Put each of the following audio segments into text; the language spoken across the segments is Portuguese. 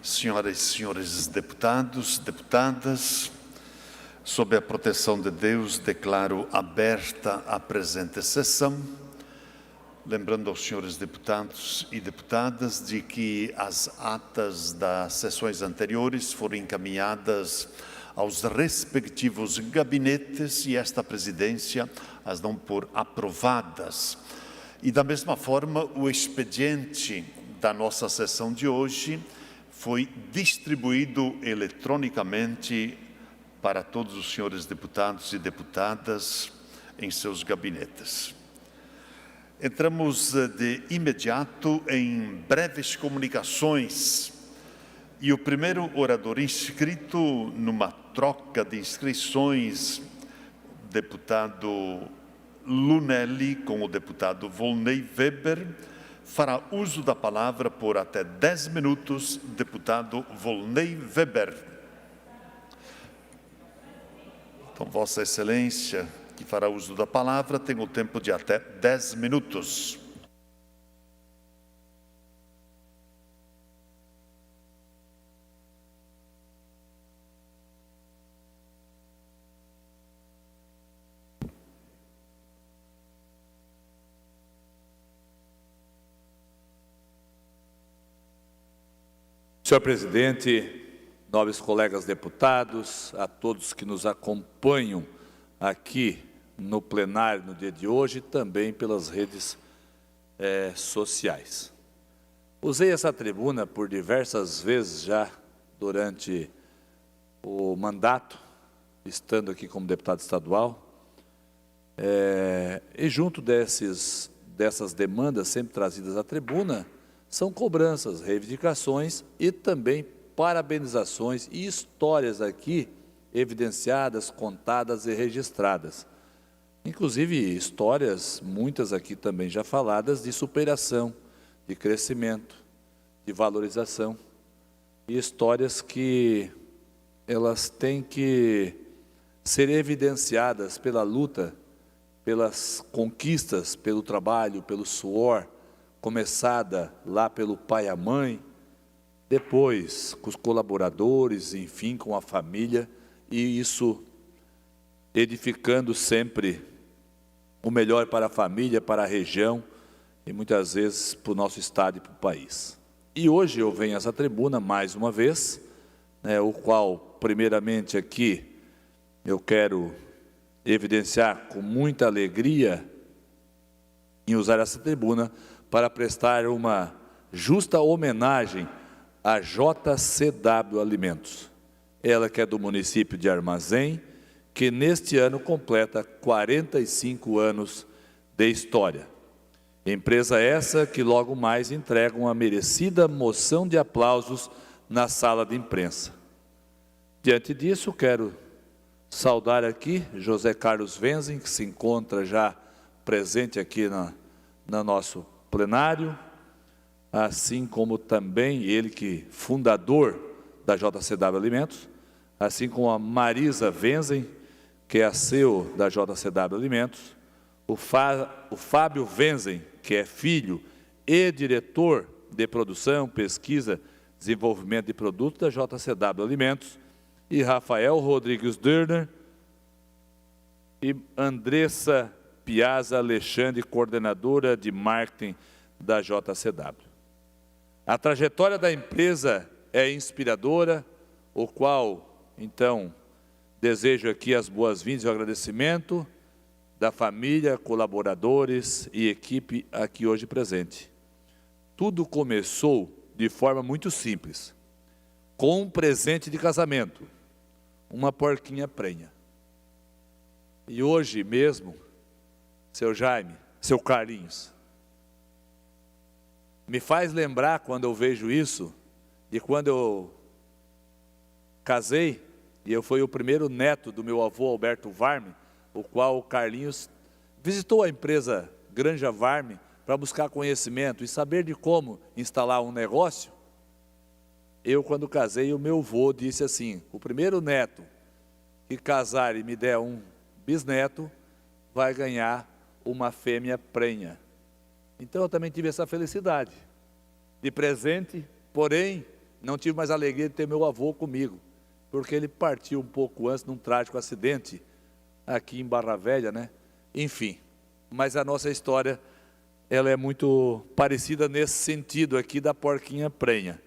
Senhoras e senhores deputados, deputadas, sob a proteção de Deus, declaro aberta a presente sessão, lembrando aos senhores deputados e deputadas de que as atas das sessões anteriores foram encaminhadas aos respectivos gabinetes e esta presidência as dão por aprovadas. E da mesma forma, o expediente da nossa sessão de hoje foi distribuído eletronicamente para todos os senhores deputados e deputadas em seus gabinetes. Entramos de imediato em breves comunicações e o primeiro orador inscrito numa troca de inscrições, deputado Lunelli com o deputado Volney Weber, fará uso da palavra por até 10 minutos, deputado Volney Weber. Então, Vossa Excelência, que fará uso da palavra, tem o tempo de até 10 minutos. Senhor presidente, nobres colegas deputados, a todos que nos acompanham aqui no plenário no dia de hoje e também pelas redes sociais. Usei essa tribuna por diversas vezes já durante o mandato, estando aqui como deputado estadual, e junto dessas demandas sempre trazidas à tribuna, são cobranças, reivindicações e também parabenizações e histórias aqui evidenciadas, contadas e registradas. Inclusive histórias, muitas aqui também já faladas, de superação, de crescimento, de valorização. E histórias que elas têm que ser evidenciadas pela luta, pelas conquistas, pelo trabalho, pelo suor, começada lá pelo pai e a mãe, depois com os colaboradores, enfim, com a família, e isso edificando sempre o melhor para a família, para a região e muitas vezes para o nosso estado e para o país. E hoje eu venho a essa tribuna mais uma vez, o qual primeiramente aqui eu quero evidenciar com muita alegria em usar essa tribuna para prestar uma justa homenagem à JCW Alimentos. Ela que é do município de Armazém, que neste ano completa 45 anos de história. Empresa essa que logo mais entrega uma merecida moção de aplausos na sala de imprensa. Diante disso, quero saudar aqui José Carlos Wenzen, que se encontra já presente aqui no nosso plenário, assim como também ele que fundador da JCW Alimentos, assim como a Marisa Wenzen, que é a CEO da JCW Alimentos, o Fábio Wenzen, que é filho e diretor de produção, pesquisa, desenvolvimento de produtos da JCW Alimentos, e Rafael Rodrigues Dörner e Andressa Piazza Alexandre, coordenadora de marketing da JCW. A trajetória da empresa é inspiradora, o qual, então, desejo aqui as boas-vindas e o agradecimento da família, colaboradores e equipe aqui hoje presente. Tudo começou de forma muito simples, com um presente de casamento, uma porquinha prenha. E hoje mesmo, seu Jaime, seu Carlinhos, me faz lembrar, quando eu vejo isso, de quando eu casei, e eu fui o primeiro neto do meu avô Alberto Varme, o qual o Carlinhos visitou a empresa Granja Varme para buscar conhecimento e saber de como instalar um negócio. Eu, quando casei, o meu avô disse assim: o primeiro neto que casar e me der um bisneto, vai ganhar uma fêmea prenha. Então eu também tive essa felicidade de presente, porém não tive mais a alegria de ter meu avô comigo, porque ele partiu um pouco antes num trágico acidente aqui em Barra Velha, né? Enfim, mas a nossa história, ela é muito parecida nesse sentido aqui da porquinha prenha.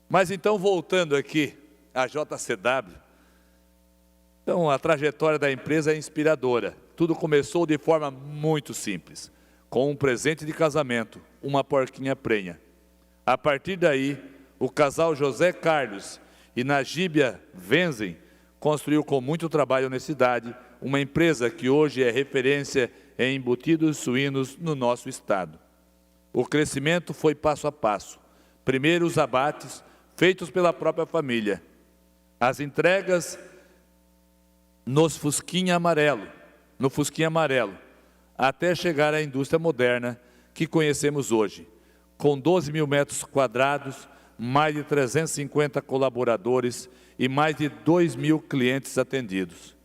Mas então, voltando aqui à JCW, então a trajetória da empresa é inspiradora. Tudo começou de forma muito simples, com um presente de casamento, uma porquinha prenha. A partir daí, o casal José Carlos e Nagíbia Venzen construiu com muito trabalho e honestidade uma empresa que hoje é referência em embutidos suínos no nosso estado. O crescimento foi passo a passo. Primeiro os abates, feitos pela própria família. As entregas no Fusquinha Amarelo, até chegar à indústria moderna que conhecemos hoje, com 12 mil metros quadrados, mais de 350 colaboradores e mais de 2 mil clientes atendidos.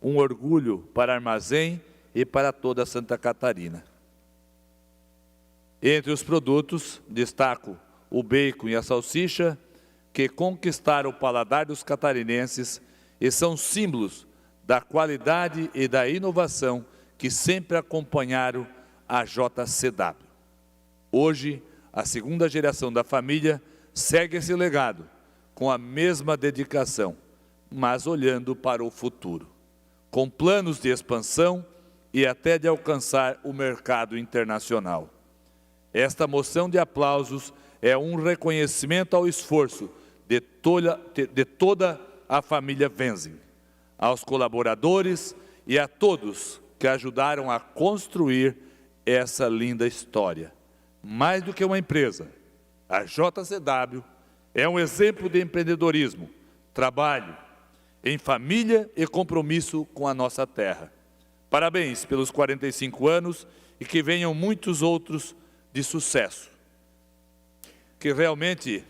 Um orgulho para Armazém e para toda Santa Catarina. Entre os produtos, destaco o bacon e a salsicha, que conquistaram o paladar dos catarinenses e são símbolos da qualidade e da inovação que sempre acompanharam a JCW. Hoje, a segunda geração da família segue esse legado com a mesma dedicação, mas olhando para o futuro, com planos de expansão e até de alcançar o mercado internacional. Esta moção de aplausos é um reconhecimento ao esforço de toda a família Venzen, aos colaboradores e a todos que ajudaram a construir essa linda história. Mais do que uma empresa, a JCW é um exemplo de empreendedorismo, trabalho, em família e compromisso com a nossa terra. Parabéns pelos 45 anos e que venham muitos outros de sucesso. Que realmente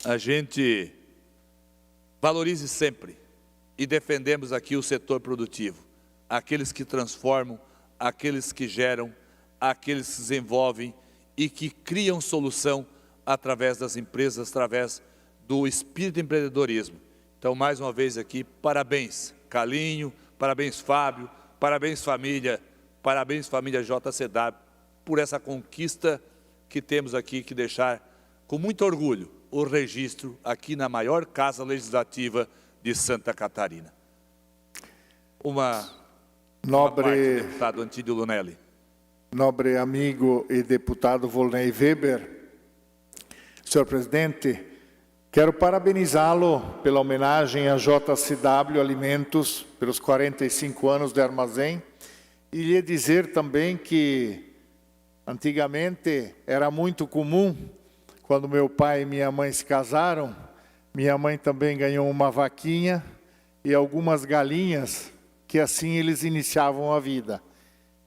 a gente valorize sempre e defendemos aqui o setor produtivo, aqueles que transformam, aqueles que geram, aqueles que desenvolvem e que criam solução através das empresas, através do espírito de empreendedorismo. Então, mais uma vez aqui, parabéns, Calinho, parabéns, Fábio, parabéns, família JCW, por essa conquista que temos aqui que deixar com muito orgulho o registro aqui na maior casa legislativa de Santa Catarina. Uma parte, deputado Antídio Lunelli. Nobre amigo e deputado Volney Weber, senhor presidente, quero parabenizá-lo pela homenagem à JCW Alimentos, pelos 45 anos de armazém, e lhe dizer também que antigamente era muito comum, quando meu pai e minha mãe se casaram, minha mãe também ganhou uma vaquinha e algumas galinhas, que assim eles iniciavam a vida.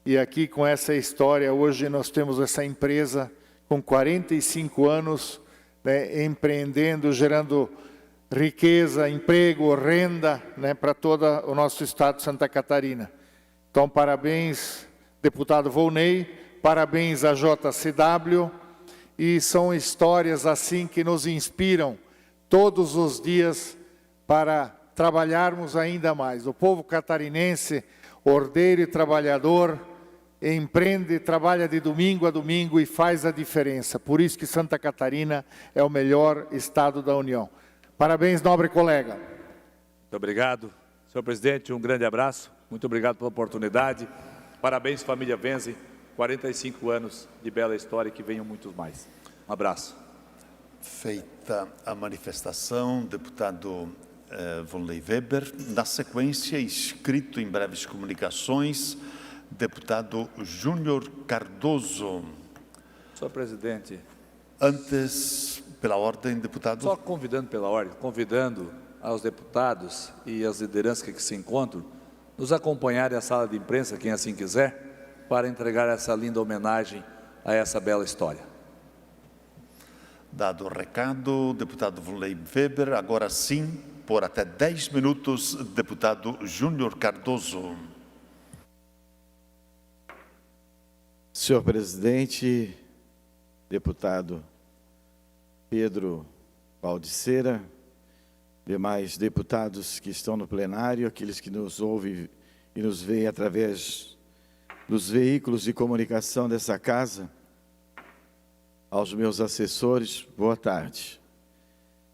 E aqui com essa história, hoje nós temos essa empresa com 45 anos, né, empreendendo, gerando riqueza, emprego, renda, né, para todo o nosso estado de Santa Catarina. Então, parabéns, deputado Volney, parabéns à JCW, e são histórias assim que nos inspiram todos os dias para trabalharmos ainda mais. O povo catarinense, ordeiro e trabalhador, empreende, trabalha de domingo a domingo e faz a diferença. Por isso que Santa Catarina é o melhor estado da União. Parabéns, nobre colega. Muito obrigado. Senhor presidente, um grande abraço. Muito obrigado pela oportunidade. Parabéns, família Venzen. 45 anos de bela história e que venham muitos mais. Um abraço. Feita a manifestação, deputado Volney Weber. Na sequência, inscrito em breves comunicações, deputado Júnior Cardoso. Senhor presidente. Antes, pela ordem, deputado. Só convidando pela ordem, convidando aos deputados e as lideranças que se encontram, nos acompanharem à sala de imprensa, quem assim quiser, para entregar essa linda homenagem a essa bela história. Dado o recado, deputado Volney Weber, agora sim, por até 10 minutos, deputado Júnior Cardoso. Senhor presidente, deputado Pedro Baldiceira, demais deputados que estão no plenário, aqueles que nos ouvem e nos veem através dos veículos de comunicação dessa casa, aos meus assessores, boa tarde.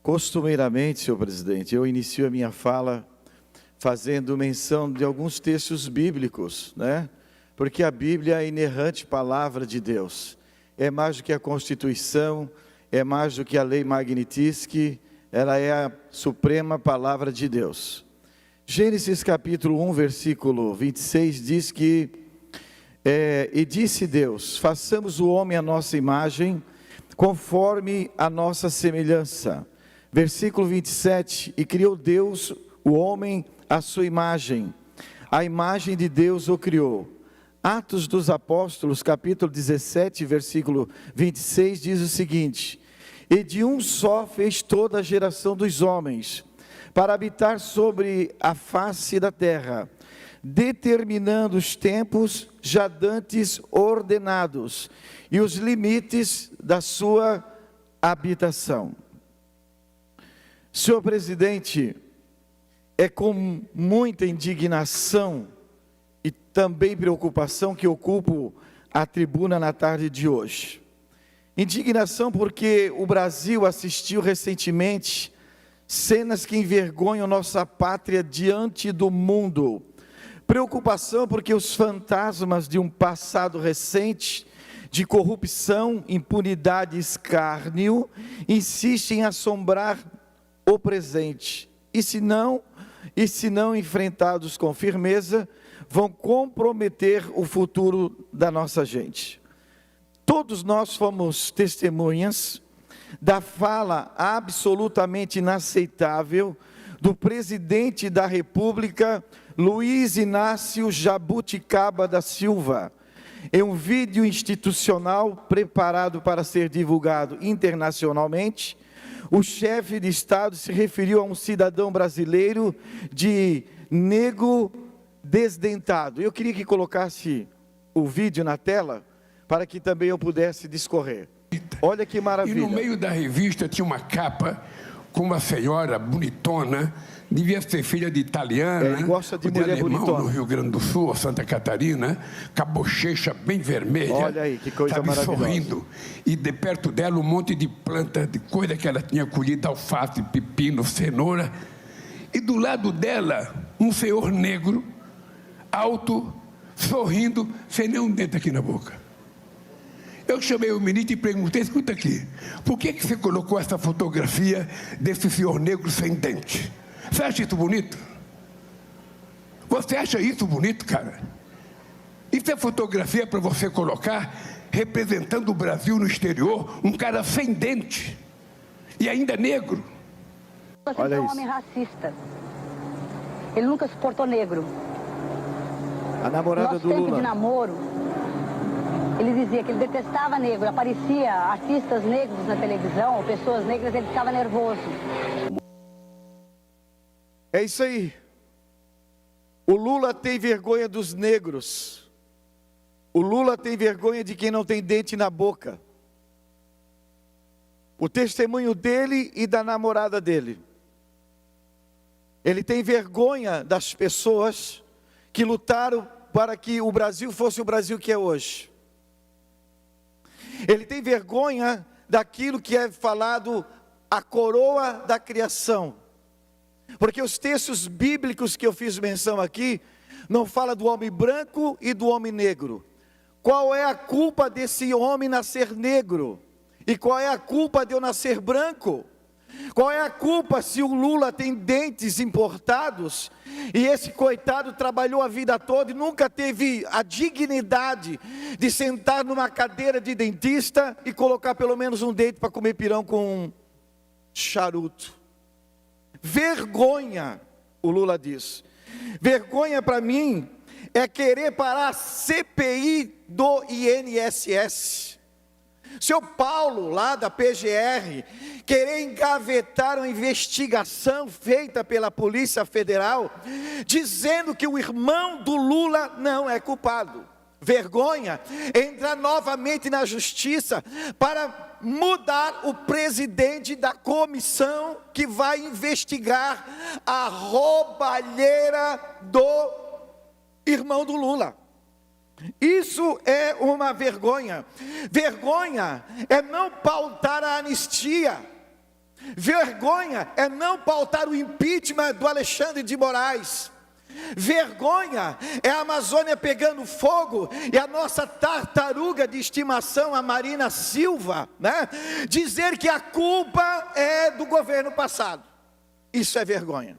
Costumeiramente, senhor presidente, eu inicio a minha fala fazendo menção de alguns textos bíblicos, né? Porque a Bíblia é a inerrante palavra de Deus. É mais do que a Constituição, é mais do que a lei Magnifique, ela é a suprema palavra de Deus. Gênesis capítulo 1, versículo 26 diz que, e disse Deus, façamos o homem à nossa imagem, conforme a nossa semelhança. Versículo 27, e criou Deus o homem à sua imagem, a imagem de Deus o criou. Atos dos Apóstolos, capítulo 17, versículo 26, diz o seguinte: e de um só fez toda a geração dos homens, para habitar sobre a face da terra, determinando os tempos já dantes ordenados, e os limites da sua habitação. Senhor presidente, é com muita indignação e também preocupação que ocupo a tribuna na tarde de hoje. Indignação porque o Brasil assistiu recentemente cenas que envergonham nossa pátria diante do mundo. Preocupação porque os fantasmas de um passado recente de corrupção, impunidade e escárnio insistem em assombrar o presente. E se não enfrentados com firmeza, vão comprometer o futuro da nossa gente. Todos nós fomos testemunhas da fala absolutamente inaceitável do presidente da República, Luiz Inácio Jabuticaba da Silva. Em um vídeo institucional preparado para ser divulgado internacionalmente, o chefe de Estado se referiu a um cidadão brasileiro de negro desdentado. Eu queria que colocasse o vídeo na tela, para que também eu pudesse discorrer. Olha que maravilha. E no meio da revista tinha uma capa com uma senhora bonitona, devia ser filha de italiana, ele gosta de mulher alemão, bonitona. no Rio Grande do Sul, ou Santa Catarina, com a bochecha bem vermelha. Olha aí, que coisa maravilhosa. Sorrindo. E de perto dela um monte de planta, de coisa que ela tinha colhido, alface, pepino, cenoura. E do lado dela, um senhor negro, alto, sorrindo, sem nenhum dente aqui na boca. Eu chamei o ministro e perguntei, escuta aqui, por que você colocou essa fotografia desse senhor negro sem dente? Você acha isso bonito? Você acha isso bonito, cara? Isso é fotografia para você colocar, representando o Brasil no exterior, um cara sem dente, e ainda negro. Você é um homem racista. Ele nunca suportou negro. A namorada do Nosso tempo Lula. de namoro, ele dizia que ele detestava negro. Aparecia artistas negros na televisão, ou pessoas negras, ele ficava nervoso. É isso aí. O Lula tem vergonha dos negros. O Lula tem vergonha de quem não tem dente na boca. O testemunho dele e da namorada dele. Ele tem vergonha das pessoas que lutaram para que o Brasil fosse o Brasil que é hoje. Ele tem vergonha daquilo que é falado a coroa da criação. Porque os textos bíblicos que eu fiz menção aqui, não fala do homem branco e do homem negro. Qual é a culpa desse homem nascer negro? E qual é a culpa de eu nascer branco? Qual é a culpa se o Lula tem dentes importados e esse coitado trabalhou a vida toda e nunca teve a dignidade de sentar numa cadeira de dentista e colocar pelo menos um dente para comer pirão com charuto? Vergonha, o Lula diz. Vergonha para mim é querer parar a CPI do INSS. Seu Paulo, lá da PGR, querer engavetar uma investigação feita pela Polícia Federal, dizendo que o irmão do Lula não é culpado. Vergonha, entrar novamente na justiça para mudar o presidente da comissão que vai investigar a roubalheira do irmão do Lula. Isso é uma vergonha. Vergonha é não pautar a anistia. Vergonha é não pautar o impeachment do Alexandre de Moraes. Vergonha é a Amazônia pegando fogo e a nossa tartaruga de estimação, a Marina Silva, né, dizer que a culpa é do governo passado. Isso é vergonha.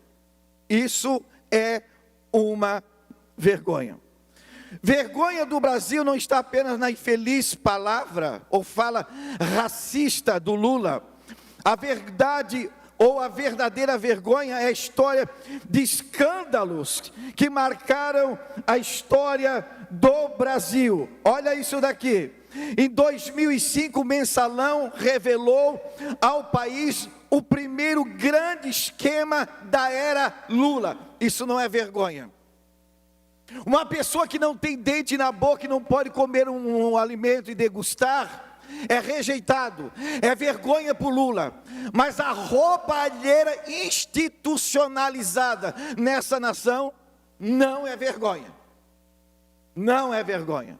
Isso é uma vergonha. Vergonha do Brasil não está apenas na infeliz palavra ou fala racista do Lula. A verdade ou a verdadeira vergonha é a história de escândalos que marcaram a história do Brasil. Olha isso daqui. Em 2005, o Mensalão revelou ao país o primeiro grande esquema da era Lula. Isso não é vergonha. Uma pessoa que não tem dente na boca e não pode comer um alimento e degustar, é rejeitado, é vergonha para o Lula. Mas a roubalheira institucionalizada nessa nação não é vergonha. Não é vergonha.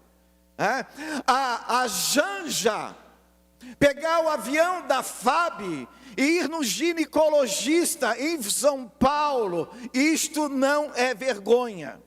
A Janja pegar o avião da FAB e ir no ginecologista em São Paulo, isto não é vergonha.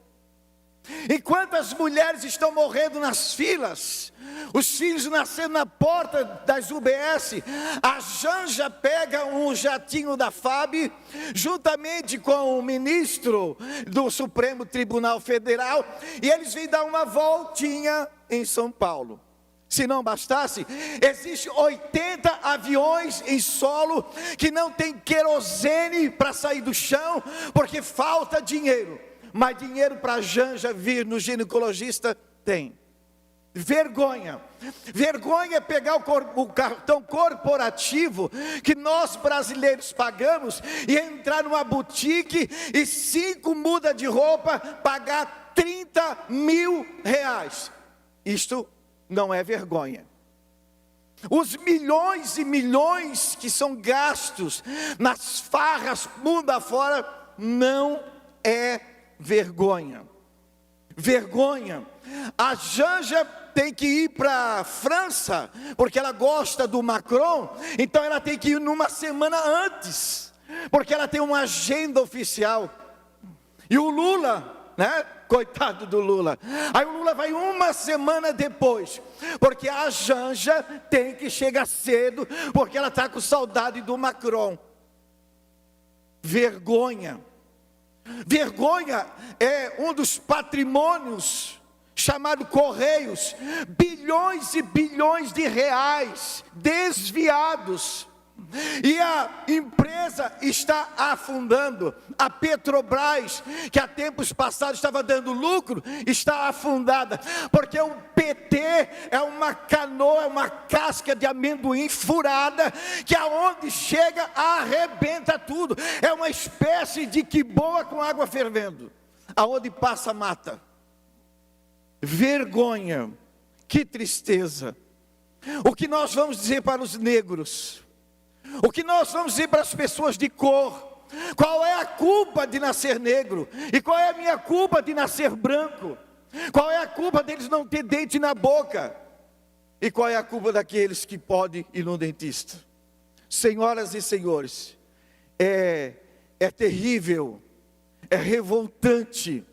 Enquanto as mulheres estão morrendo nas filas, os filhos nascendo na porta das UBS, a Janja pega um jatinho da FAB, juntamente com o ministro do Supremo Tribunal Federal, e eles vêm dar uma voltinha em São Paulo. Se não bastasse, existem 80 aviões em solo que não tem querosene para sair do chão, porque falta dinheiro. Mas dinheiro para a Janja vir no ginecologista tem. Vergonha. Vergonha é pegar o cartão corporativo que nós brasileiros pagamos e entrar numa boutique e 5 mudas de roupa pagar 30 mil reais. Isto não é vergonha. Os milhões e milhões que são gastos nas farras mundo afora não é vergonha. Vergonha. A Janja tem que ir para a França, porque ela gosta do Macron, então ela tem que ir numa semana antes, porque ela tem uma agenda oficial. E o Lula, né? Coitado do Lula. Aí o Lula vai uma semana depois, porque a Janja tem que chegar cedo, porque ela está com saudade do Macron. Vergonha. Vergonha é um dos patrimônios chamado Correios, bilhões e bilhões de reais desviados, e a empresa está afundando. A Petrobras, que há tempos passados estava dando lucro, está afundada, porque o PT é uma canoa, é uma casca de amendoim furada, que aonde chega arrebenta tudo. É uma espécie de quiboa com água fervendo, aonde passa mata. Vergonha, que tristeza. O que nós vamos dizer para os negros? O que nós vamos dizer para as pessoas de cor? Qual é a culpa de nascer negro? E qual é a minha culpa de nascer branco? Qual é a culpa deles não ter dente na boca? E qual é a culpa daqueles que podem ir no dentista? Senhoras e senhores, é terrível, é revoltante,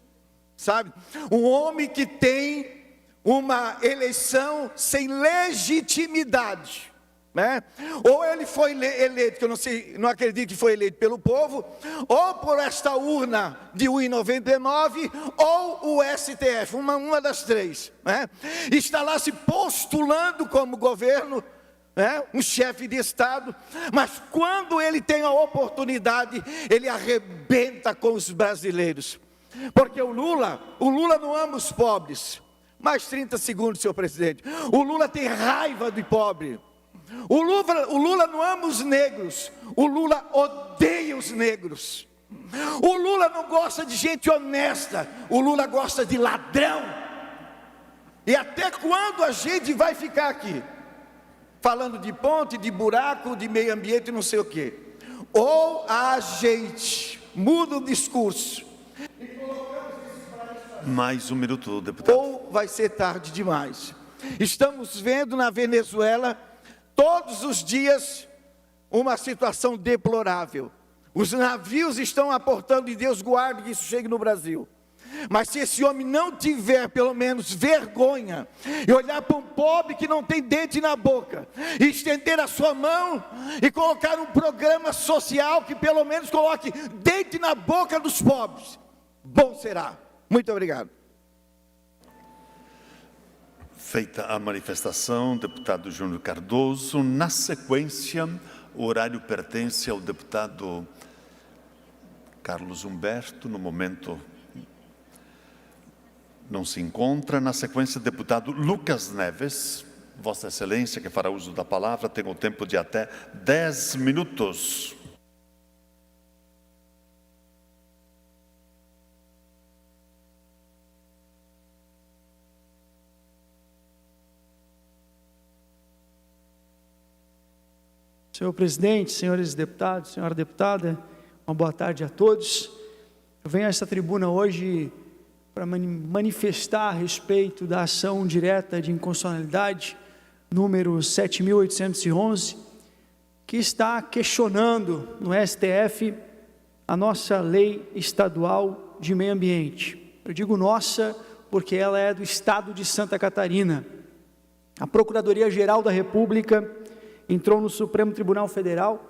sabe? Um homem que tem uma eleição sem legitimidade, né? Ou ele foi eleito, que eu não acredito que foi eleito pelo povo, ou por esta urna de 1,99, ou o STF, uma das três, né? Está lá se postulando como governo, né? Um chefe de Estado, mas quando ele tem a oportunidade, ele arrebenta com os brasileiros, porque o Lula não ama os pobres. Mais 30 segundos, senhor presidente. O Lula tem raiva do pobre. O Lula não ama os negros, o Lula odeia os negros. O Lula não gosta de gente honesta, o Lula gosta de ladrão. E até quando a gente vai ficar aqui? falando de ponte, de buraco, de meio ambiente, não sei o quê. Ou a gente muda o discurso, Mais um minuto, deputado. ou vai ser tarde demais. Estamos vendo na Venezuela, todos os dias, uma situação deplorável. Os navios estão aportando, e Deus guarde que isso chegue no Brasil. Mas se esse homem não tiver pelo menos vergonha, e olhar para um pobre que não tem dente na boca, e estender a sua mão, e colocar um programa social que pelo menos coloque dente na boca dos pobres, bom será. Muito obrigado. Feita a manifestação, deputado Júnior Cardoso. Na sequência, o horário pertence ao deputado Carlos Humberto, no momento não se encontra. Na sequência, deputado Lucas Neves. Vossa Excelência, que fará uso da palavra, tem o tempo de até 10 minutos. Senhor presidente, senhores deputados, senhora deputada, uma boa tarde a todos. Eu venho a esta tribuna hoje para manifestar a respeito da ação direta de inconstitucionalidade, número 7.811, que está questionando no STF a nossa lei estadual de meio ambiente. Eu digo nossa porque ela é do estado de Santa Catarina. A Procuradoria-Geral da República entrou no Supremo Tribunal Federal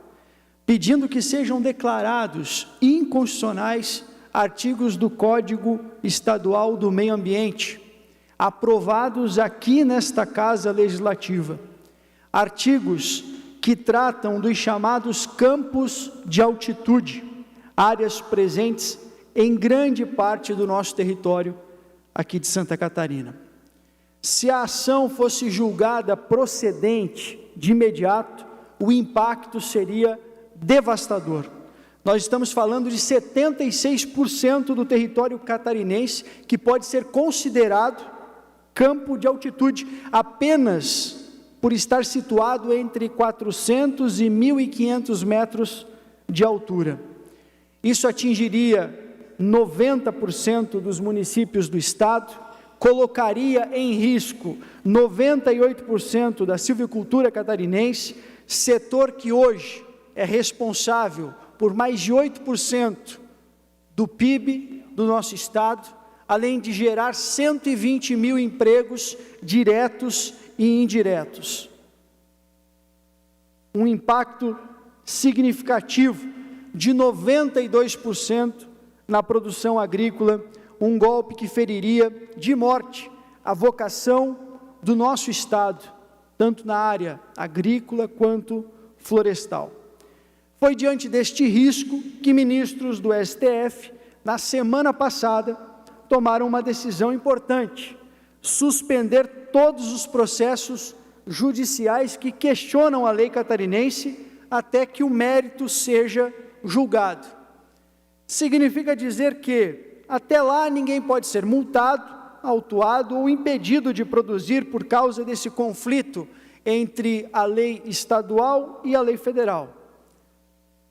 pedindo que sejam declarados inconstitucionais artigos do Código Estadual do Meio Ambiente, aprovados aqui nesta Casa Legislativa. Artigos que tratam dos chamados campos de altitude, áreas presentes em grande parte do nosso território aqui de Santa Catarina. Se a ação fosse julgada procedente de imediato, o impacto seria devastador. Nós estamos falando de 76% do território catarinense que pode ser considerado campo de altitude, apenas por estar situado entre 400 e 1.500 metros de altura. Isso atingiria 90% dos municípios do estado, colocaria em risco 98% da silvicultura catarinense, setor que hoje é responsável por mais de 8% do PIB do nosso estado, além de gerar 120 mil empregos diretos e indiretos. Um impacto significativo de 92% na produção agrícola, um golpe que feriria de morte a vocação do nosso estado, tanto na área agrícola quanto florestal. Foi diante deste risco que ministros do STF, na semana passada, tomaram uma decisão importante: suspender todos os processos judiciais que questionam a lei catarinense até que o mérito seja julgado. Significa dizer que, até lá, ninguém pode ser multado, autuado ou impedido de produzir por causa desse conflito entre a lei estadual e a lei federal.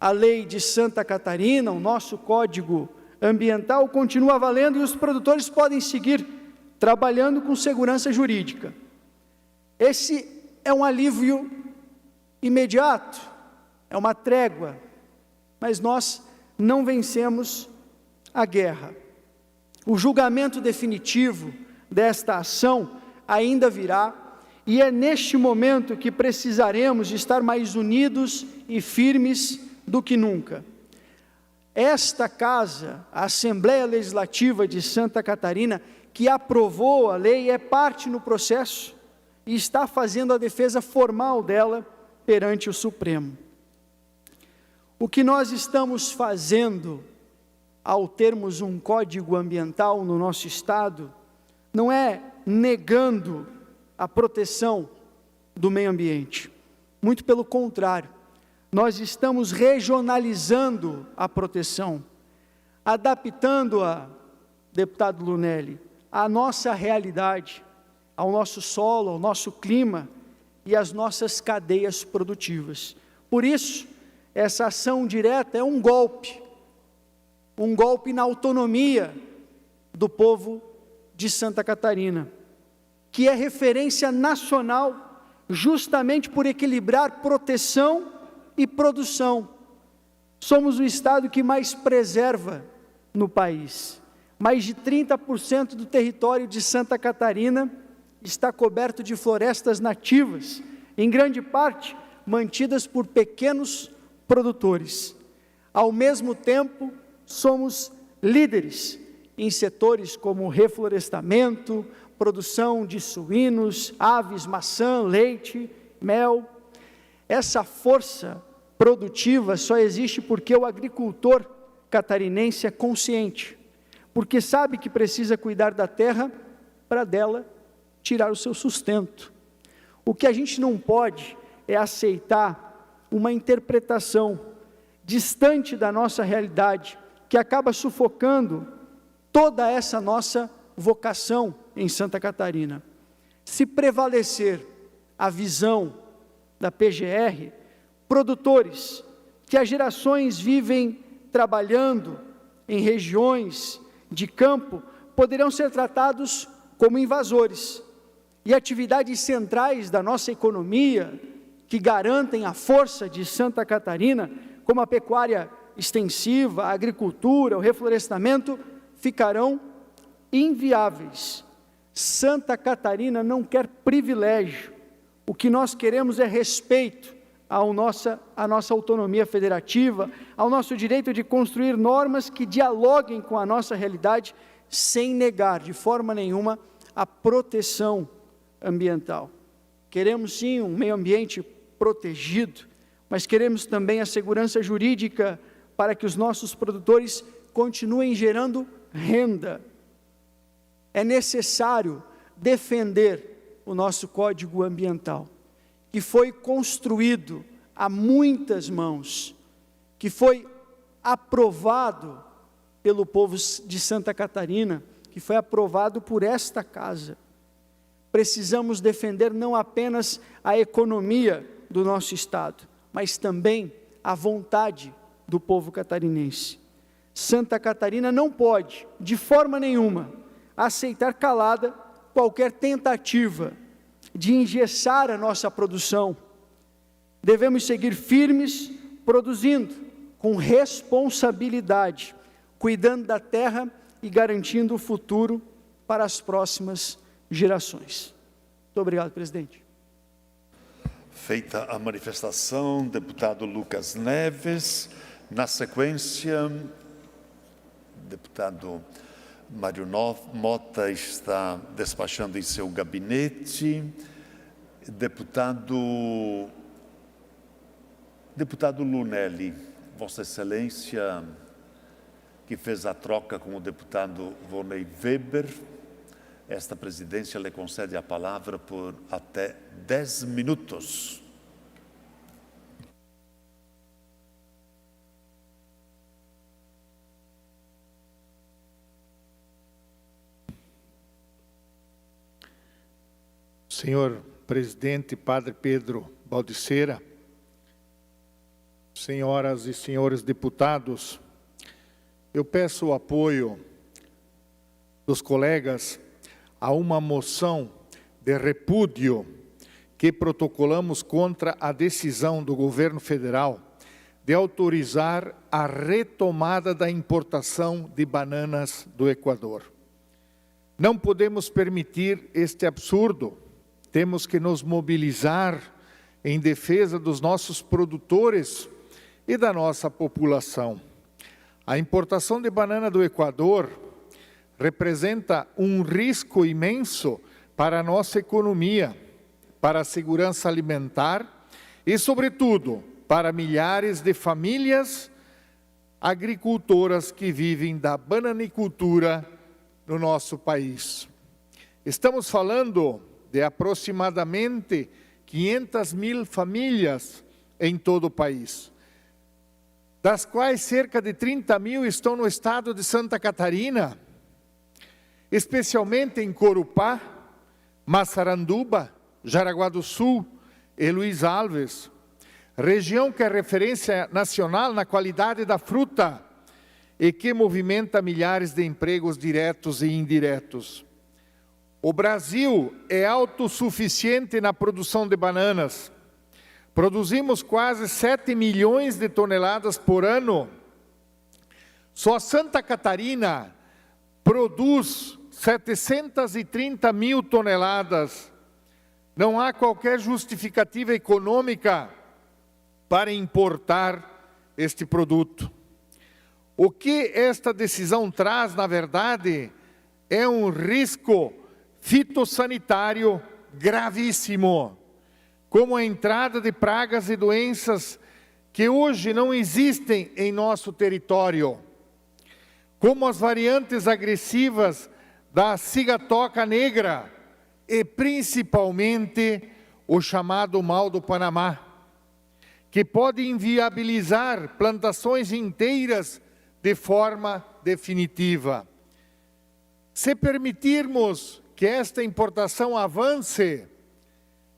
A lei de Santa Catarina, o nosso Código Ambiental, continua valendo e os produtores podem seguir trabalhando com segurança jurídica. Esse é um alívio imediato, é uma trégua, mas nós não vencemos a guerra. O julgamento definitivo desta ação ainda virá, e é neste momento que precisaremos de estar mais unidos e firmes do que nunca. Esta casa, a Assembleia Legislativa de Santa Catarina, que aprovou a lei, é parte no processo e está fazendo a defesa formal dela perante o Supremo. O que nós estamos fazendo ao termos um código ambiental no nosso estado não é negando a proteção do meio ambiente. Muito pelo contrário, nós estamos regionalizando a proteção, adaptando-a, deputado Lunelli, à nossa realidade, ao nosso solo, ao nosso clima, e as nossas cadeias produtivas. Por isso, essa ação direta é um golpe na autonomia do povo de Santa Catarina, que é referência nacional justamente por equilibrar proteção e produção. Somos o estado que mais preserva no país. Mais de 30% do território de Santa Catarina está coberto de florestas nativas, em grande parte mantidas por pequenos produtores. Ao mesmo tempo, somos líderes em setores como reflorestamento, produção de suínos, aves, maçã, leite, mel. Essa força produtiva só existe porque o agricultor catarinense é consciente, porque sabe que precisa cuidar da terra para dela tirar o seu sustento. O que a gente não pode é aceitar uma interpretação distante da nossa realidade, que acaba sufocando toda essa nossa vocação em Santa Catarina. Se prevalecer a visão da PGR, produtores que há gerações vivem trabalhando em regiões de campo, poderão ser tratados como invasores. E atividades centrais da nossa economia, que garantem a força de Santa Catarina, como a pecuária extensiva, a agricultura, o reflorestamento, ficarão inviáveis. Santa Catarina não quer privilégio. O que nós queremos é respeito à nossa autonomia federativa, ao nosso direito de construir normas que dialoguem com a nossa realidade, sem negar de forma nenhuma a proteção ambiental. Queremos sim um meio ambiente protegido, mas queremos também a segurança jurídica para que os nossos produtores continuem gerando renda. É necessário defender o nosso Código Ambiental, que foi construído a muitas mãos, que foi aprovado pelo povo de Santa Catarina, que foi aprovado por esta casa. Precisamos defender não apenas a economia do nosso estado, mas também a vontade do povo catarinense. Santa Catarina não pode, de forma nenhuma, aceitar calada qualquer tentativa de engessar a nossa produção. Devemos seguir firmes, produzindo com responsabilidade, cuidando da terra e garantindo o futuro para as próximas gerações. Muito obrigado, presidente. Feita a manifestação, deputado Lucas Neves. Na sequência, deputado Mário Mota está despachando em seu gabinete. Deputado Lunelli, Vossa Excelência, que fez a troca com o deputado Volney Weber, esta presidência lhe concede a palavra por até 10 minutos. Senhor presidente, Padre Pedro Baldiceira, senhoras e senhores deputados, eu peço o apoio dos colegas a uma moção de repúdio que protocolamos contra a decisão do governo federal de autorizar a retomada da importação de bananas do Equador. Não podemos permitir este absurdo. Temos que nos mobilizar em defesa dos nossos produtores e da nossa população. A importação de banana do Equador representa um risco imenso para a nossa economia, para a segurança alimentar e, sobretudo, para milhares de famílias agricultoras que vivem da bananicultura no nosso país. Estamos falando de aproximadamente 500 mil famílias em todo o país, das quais cerca de 30 mil estão no estado de Santa Catarina, especialmente em Corupá, Massaranduba, Jaraguá do Sul, e Luiz Alves, região que é referência nacional na qualidade da fruta e que movimenta milhares de empregos diretos e indiretos. O Brasil é autossuficiente na produção de bananas. Produzimos quase 7 milhões de toneladas por ano. Só Santa Catarina produz 730 mil toneladas. Não há qualquer justificativa econômica para importar este produto. O que esta decisão traz, na verdade, é um risco fitossanitário gravíssimo, como a entrada de pragas e doenças que hoje não existem em nosso território, como as variantes agressivas da cigatoca negra e principalmente o chamado mal do Panamá, que pode inviabilizar plantações inteiras de forma definitiva. Se permitirmos que esta importação avance,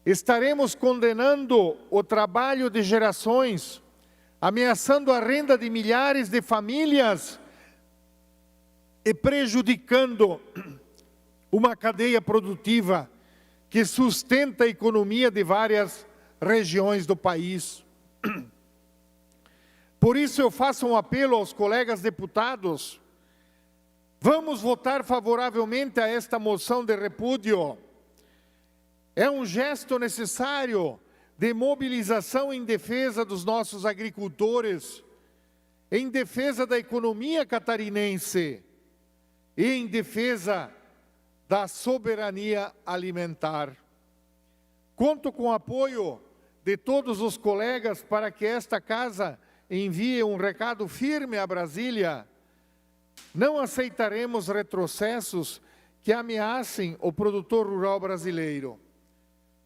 estaremos condenando o trabalho de gerações, ameaçando a renda de milhares de famílias e prejudicando uma cadeia produtiva que sustenta a economia de várias regiões do país. Por isso eu faço um apelo aos colegas deputados. Vamos votar favoravelmente a esta moção de repúdio. É um gesto necessário de mobilização em defesa dos nossos agricultores, em defesa da economia catarinense e em defesa da soberania alimentar. Conto com o apoio de todos os colegas para que esta casa envie um recado firme a Brasília. Não aceitaremos retrocessos que ameacem o produtor rural brasileiro.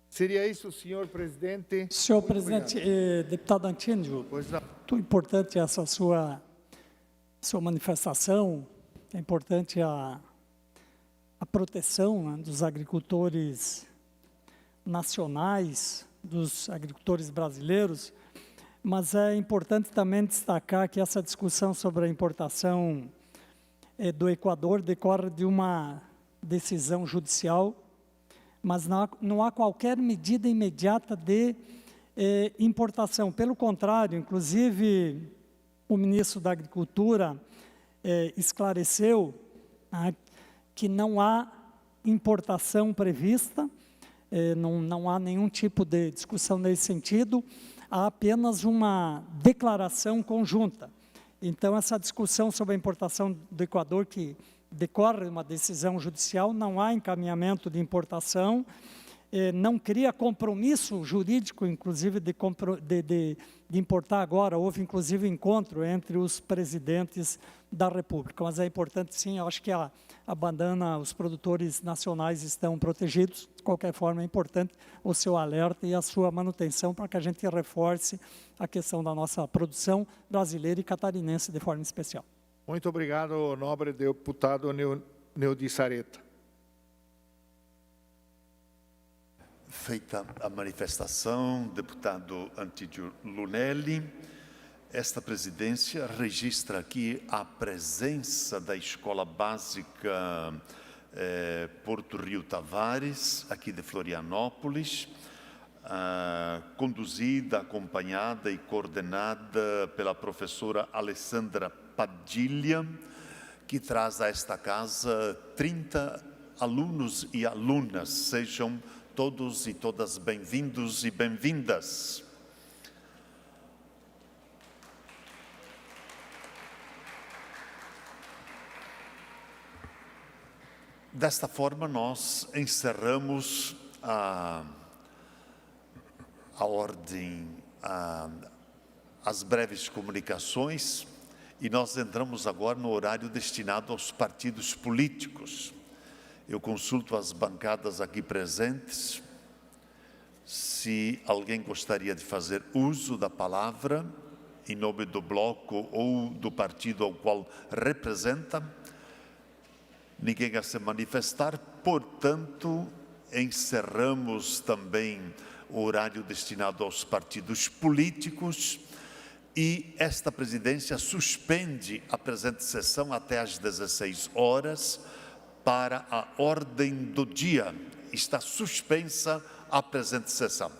Seria isso, senhor presidente? Senhor presidente, deputado Antídio, muito importante essa sua manifestação, é importante a proteção, né, dos agricultores nacionais, dos agricultores brasileiros, mas é importante também destacar que essa discussão sobre a importação do Equador decorre de uma decisão judicial, mas não há qualquer medida imediata de importação. Pelo contrário, inclusive, o ministro da Agricultura esclareceu, né, que não há importação prevista, não há nenhum tipo de discussão nesse sentido, há apenas uma declaração conjunta. Então, essa discussão sobre a importação do Equador, que decorre de uma decisão judicial, não há encaminhamento de importação, não cria compromisso jurídico, inclusive, de importar agora. Houve, inclusive, encontro entre os presidentes da República. Mas é importante, sim, eu acho que a banana, os produtores nacionais estão protegidos. De qualquer forma, é importante o seu alerta e a sua manutenção para que a gente reforce a questão da nossa produção brasileira e catarinense de forma especial. Muito obrigado, nobre deputado Neudi Sareta. Feita a manifestação, deputado Antídio Lunelli, esta presidência registra aqui a presença da Escola Básica Porto Rio Tavares, aqui de Florianópolis, conduzida, acompanhada e coordenada pela professora Alessandra Padilha, que traz a esta casa 30 alunos e alunas. Sejam todos e todas bem-vindos e bem-vindas. Desta forma, nós encerramos a ordem, as breves comunicações, e nós entramos agora no horário destinado aos partidos políticos. Eu consulto as bancadas aqui presentes, se alguém gostaria de fazer uso da palavra, em nome do bloco ou do partido ao qual representa. Ninguém a se manifestar, portanto, encerramos também o horário destinado aos partidos políticos, e esta presidência suspende a presente sessão até às 16 horas para a ordem do dia. Está suspensa a presente sessão.